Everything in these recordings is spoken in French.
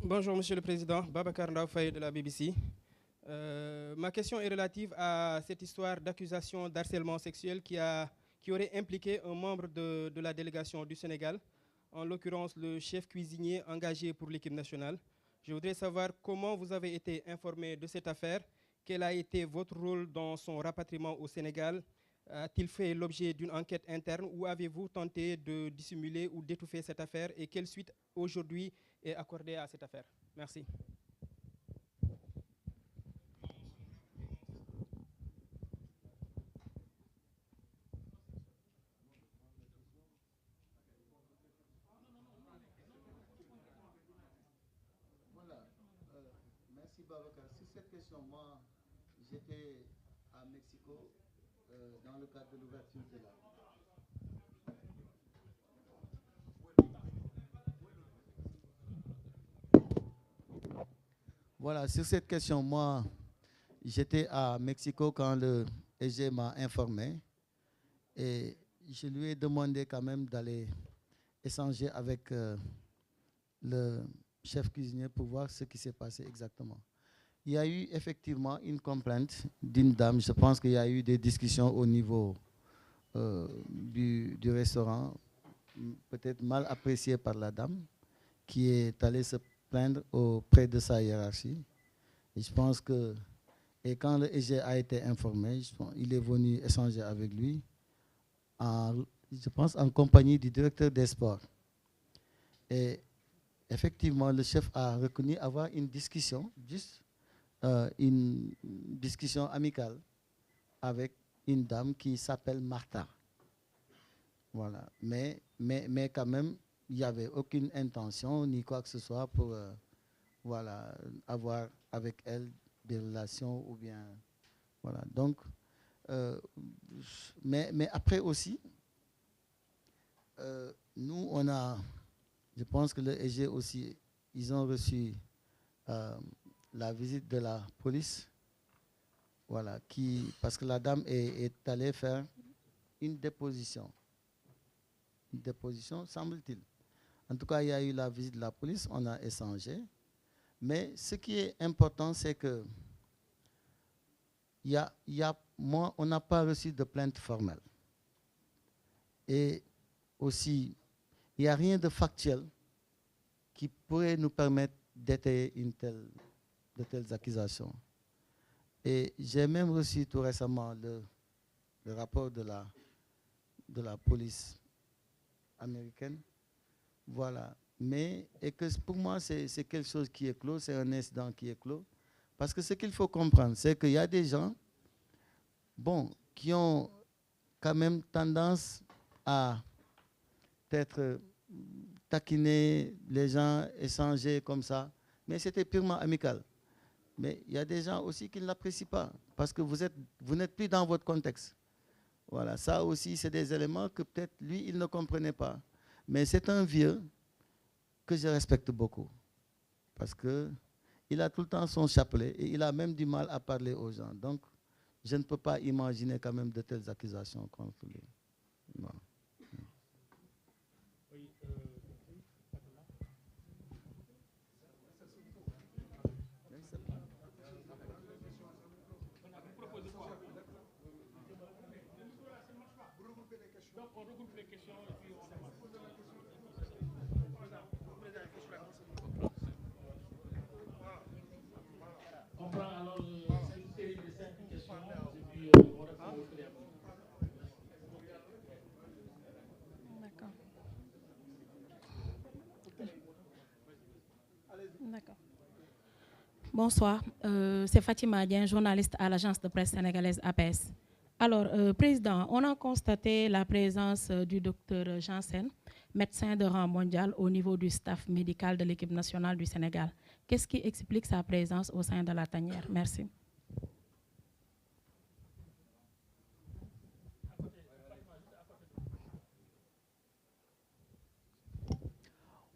Bonjour Monsieur le Président, Babacar Ndao Faye de la BBC. Ma question est relative à cette histoire d'accusation d'harcèlement sexuel qui aurait impliqué un membre de la délégation du Sénégal, en l'occurrence le chef cuisinier engagé pour l'équipe nationale. Je voudrais savoir comment vous avez été informé de cette affaire, quel a été votre rôle dans son rapatriement au Sénégal, a-t-il fait l'objet d'une enquête interne ou avez-vous tenté de dissimuler ou d'étouffer cette affaire et quelle suite aujourd'hui est accordée à cette affaire? Merci. Voilà, merci Babacar. Sur cette question, moi, j'étais à Mexico dans le cadre de l'ouverture de la... Voilà, sur cette question, moi, j'étais à Mexico quand le EG m'a informé et je lui ai demandé quand même d'aller échanger avec le chef cuisinier pour voir ce qui s'est passé exactement. Il y a eu effectivement une complainte d'une dame. Je pense qu'il y a eu des discussions au niveau du restaurant, peut-être mal appréciées par la dame, qui est allée se plaindre auprès de sa hiérarchie. Et je pense que, et quand le EG a été informé, il est venu échanger avec lui, je pense en compagnie du directeur des sports. Et effectivement, le chef a reconnu avoir une discussion, juste une discussion amicale avec une dame qui s'appelle Martha. Voilà. Mais quand même, il n'y avait aucune intention ni quoi que ce soit pour voilà, avoir avec elle des relations ou bien... Voilà. Donc, mais après aussi, nous, on a... Je pense que le EG aussi, ils ont reçu la visite de la police, voilà, parce que la dame est allée faire une déposition. Une déposition, semble-t-il. En tout cas, il y a eu la visite de la police, on a échangé. Mais ce qui est important, c'est que on n'a pas reçu de plainte formelle. Et aussi, il n'y a rien de factuel qui pourrait nous permettre d'étayer de telles accusations. Et j'ai même reçu tout récemment le rapport de la police américaine. Voilà. Mais et que pour moi, c'est quelque chose qui est clos, c'est un incident qui est clos. Parce que ce qu'il faut comprendre, c'est qu'il y a des gens bon, qui ont quand même tendance à peut-être taquiner les gens, échanger comme ça. Mais c'était purement amical. Mais il y a des gens aussi qui ne l'apprécient pas parce que vous n'êtes plus dans votre contexte. Voilà, ça aussi, c'est des éléments que peut-être lui, il ne comprenait pas. Mais c'est un vieux que je respecte beaucoup parce qu'il a tout le temps son chapelet et il a même du mal à parler aux gens. Donc, je ne peux pas imaginer quand même de telles accusations contre lui. Non. On prend alors une série de 5 questions et puis on répond au fur et à mesure. D'accord. D'accord. Bonsoir, c'est Fatima Dien, journaliste à l'agence de presse sénégalaise APS. Alors, Président, on a constaté la présence du docteur Janssen, médecin de rang mondial au niveau du staff médical de l'équipe nationale du Sénégal. Qu'est-ce qui explique sa présence au sein de la tanière? Merci.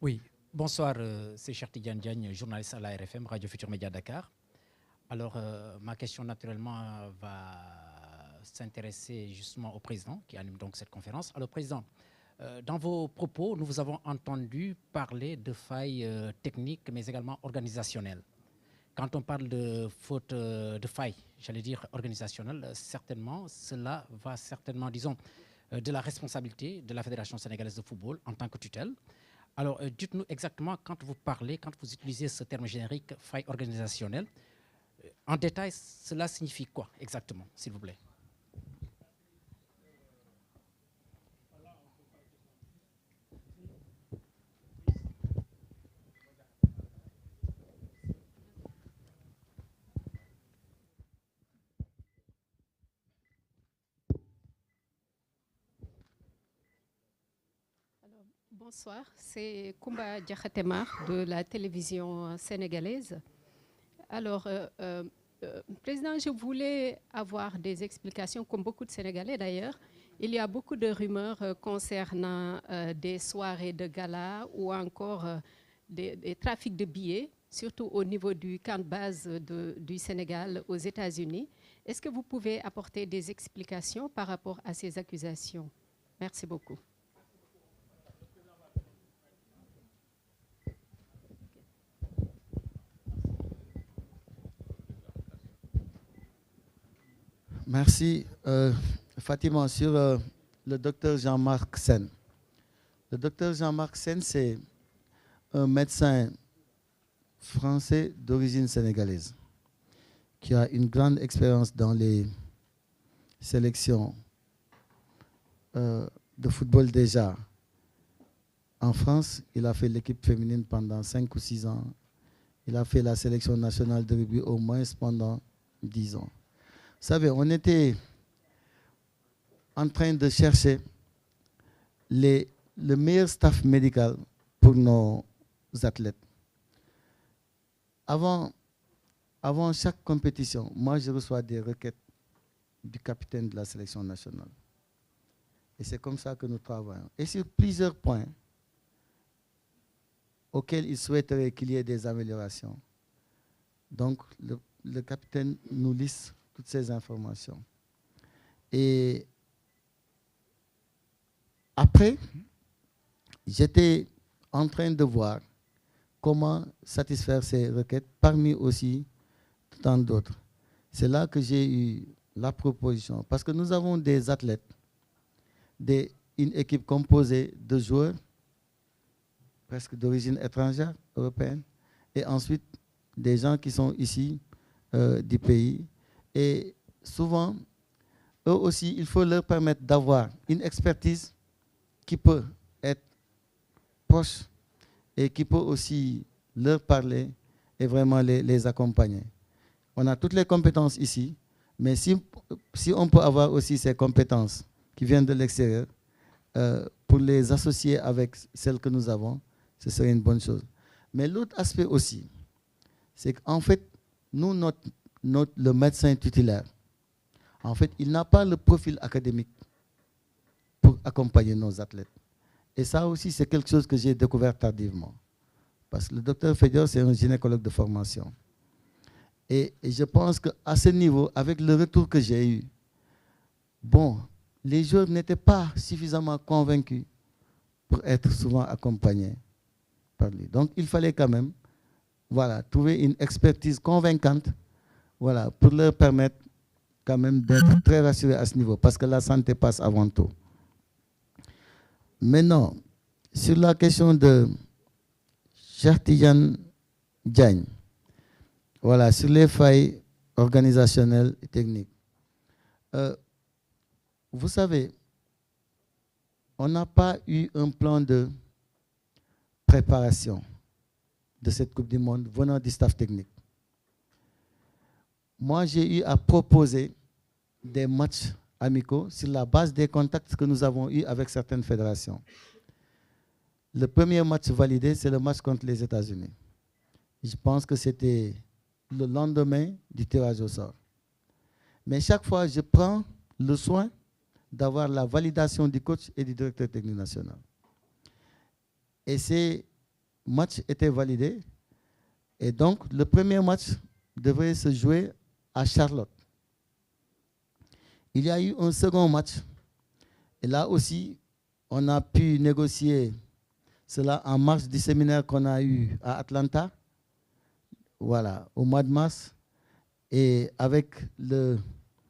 Oui, bonsoir, c'est Cheikh Tidiane Diagne, journaliste à la RFM, Radio Futur Média Dakar. Alors, ma question naturellement va s'intéresser justement au président qui anime donc cette conférence. Alors, président, Dans vos propos, nous vous avons entendu parler de failles techniques, mais également organisationnelles. Quand on parle de faute de failles, j'allais dire organisationnelles, certainement, cela va certainement, disons, de la responsabilité de la Fédération sénégalaise de football en tant que tutelle. Alors, dites-nous exactement, quand vous parlez, quand vous utilisez ce terme générique, faille organisationnelle, en détail, cela signifie quoi exactement, s'il vous plaît? Bonsoir, c'est Koumba Diakhatemar de la télévision sénégalaise. Alors, Président, je voulais avoir des explications, comme beaucoup de Sénégalais d'ailleurs. Il y a beaucoup de rumeurs concernant des soirées de gala ou encore des trafics de billets, surtout au niveau du camp de base du Sénégal aux États-Unis. Est-ce que vous pouvez apporter des explications par rapport à ces accusations? Merci beaucoup. Merci. Fatima, sur le docteur Jean-Marc Sen. Le docteur Jean-Marc Sen, c'est un médecin français d'origine sénégalaise qui a une grande expérience dans les sélections de football déjà. En France, il a fait l'équipe féminine pendant 5 ou 6 ans. Il a fait la sélection nationale de rugby au moins pendant 10 ans. Vous savez, on était en train de chercher le meilleur staff médical pour nos athlètes. Avant chaque compétition, moi je reçois des requêtes du capitaine de la sélection nationale. Et c'est comme ça que nous travaillons. Et sur plusieurs points auxquels il souhaiterait qu'il y ait des améliorations. Donc le capitaine nous liste toutes ces informations. Et après, j'étais en train de voir comment satisfaire ces requêtes, parmi aussi tant d'autres. C'est là que j'ai eu la proposition, parce que nous avons des athlètes, une équipe composée de joueurs presque d'origine étrangère, européenne, et ensuite des gens qui sont ici du pays. Et souvent, eux aussi, il faut leur permettre d'avoir une expertise qui peut être proche et qui peut aussi leur parler et vraiment les accompagner. On a toutes les compétences ici, mais si on peut avoir aussi ces compétences qui viennent de l'extérieur, pour les associer avec celles que nous avons, ce serait une bonne chose. Mais l'autre aspect aussi, c'est qu'en fait, nous, le médecin titulaire, en fait, il n'a pas le profil académique pour accompagner nos athlètes. Et ça aussi, c'est quelque chose que j'ai découvert tardivement. Parce que le docteur Fédior, c'est un gynécologue de formation. Et je pense qu'à ce niveau, avec le retour que j'ai eu, bon, les joueurs n'étaient pas suffisamment convaincus pour être souvent accompagnés par lui. Donc, il fallait quand même, voilà, trouver une expertise convaincante, voilà, pour leur permettre quand même d'être très rassurés à ce niveau, parce que la santé passe avant tout. Maintenant, sur la question de Cheikh Tidiane Diagne, voilà, sur les failles organisationnelles et techniques. Vous savez, on n'a pas eu un plan de préparation de cette Coupe du Monde venant du staff technique. Moi, j'ai eu à proposer des matchs amicaux sur la base des contacts que nous avons eus avec certaines fédérations. Le premier match validé, c'est le match contre les États-Unis. Je pense que c'était le lendemain du tirage au sort. Mais chaque fois, je prends le soin d'avoir la validation du coach et du directeur technique national. Et ces matchs étaient validés. Et donc, le premier match devait se jouer à Charlotte. Il y a eu un second match. Et là aussi, On a pu négocier cela en marge du séminaire qu'on a eu à Atlanta, voilà, au mois de mars. Et avec le